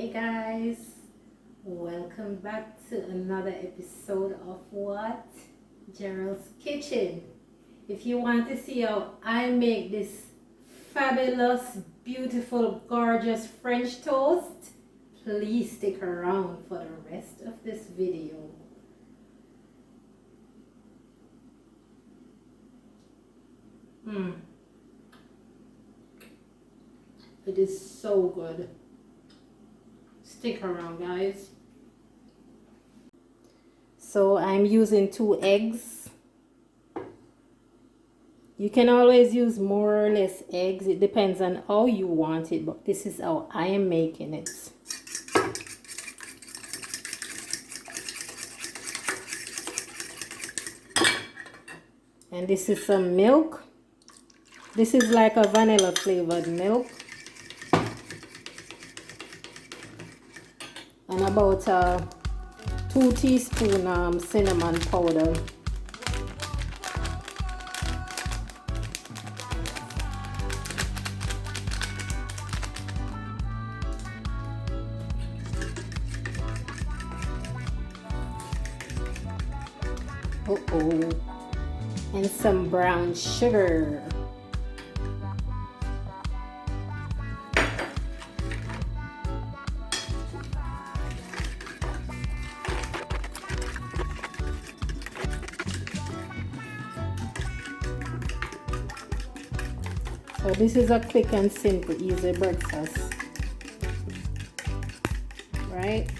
Hey guys, welcome back to another episode of what? Gerald's Kitchen. If you want to see how I make this fabulous, beautiful, gorgeous French toast, please stick around for the rest of this video. It is so good. Stick around, guys. So I'm using 2 eggs. You can always use more or less eggs. It depends on how you want it, but this is how I am making it. And this is some milk. This is like a vanilla flavored milk. And about 2 teaspoons cinnamon powder. And some brown sugar. So this is a quick and simple, easy breakfast, right?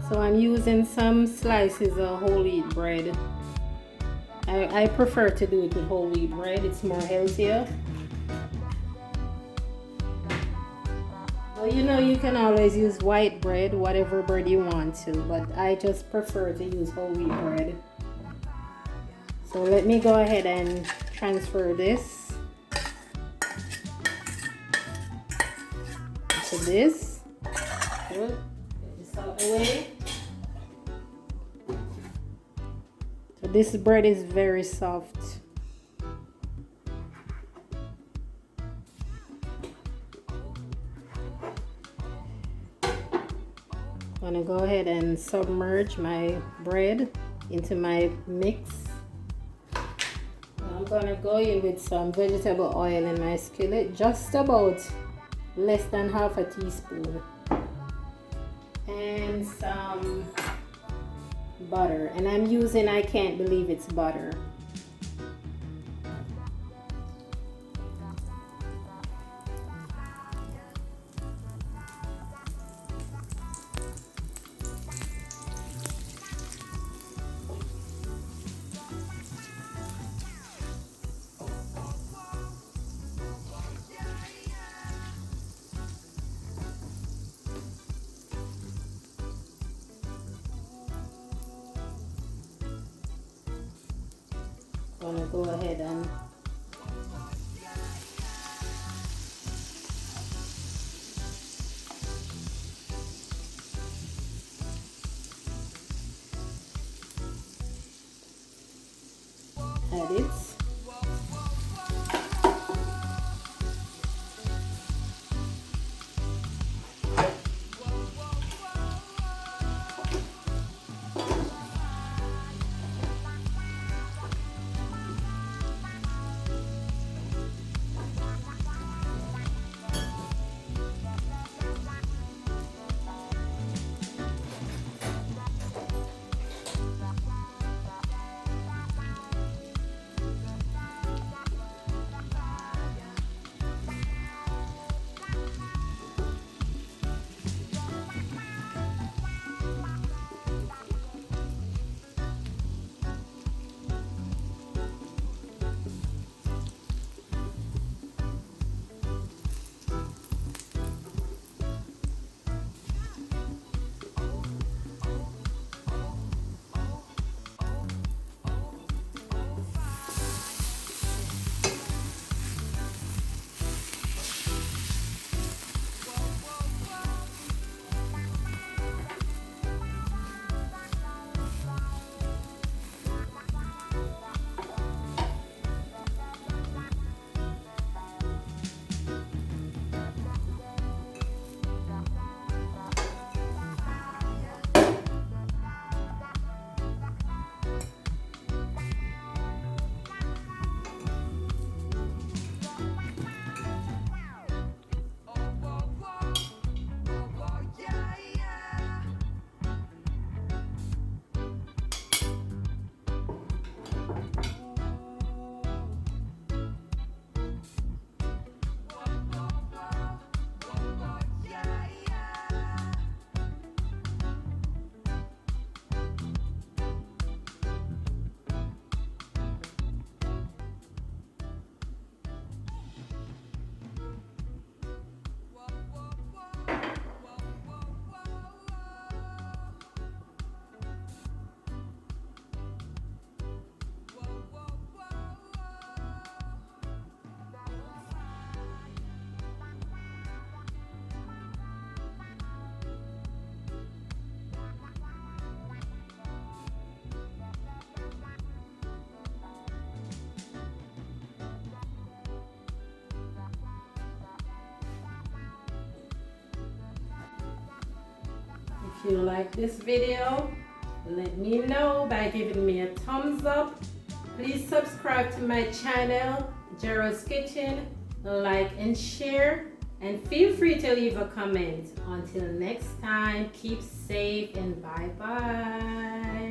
So I'm using some slices of whole wheat bread. I prefer to do it with whole wheat bread. It's more healthier. Well, you know, you can always use white bread, whatever bread you want to, but I just prefer to use whole wheat bread. So let me go ahead and transfer this to this. Good. Get this out of the way. So this bread is very soft. I'm gonna go ahead and submerge my bread into my mix. I'm gonna go in with some vegetable oil in my skillet, just about less than half a teaspoon, and some butter. And I'm using, I can't believe it's butter. I'm gonna go ahead and add it. If you like this video, let me know by giving me a thumbs up. Please subscribe to my channel, Gerald's Kitchen, like and share, and feel free to leave a comment. Until next time, keep safe and bye-bye.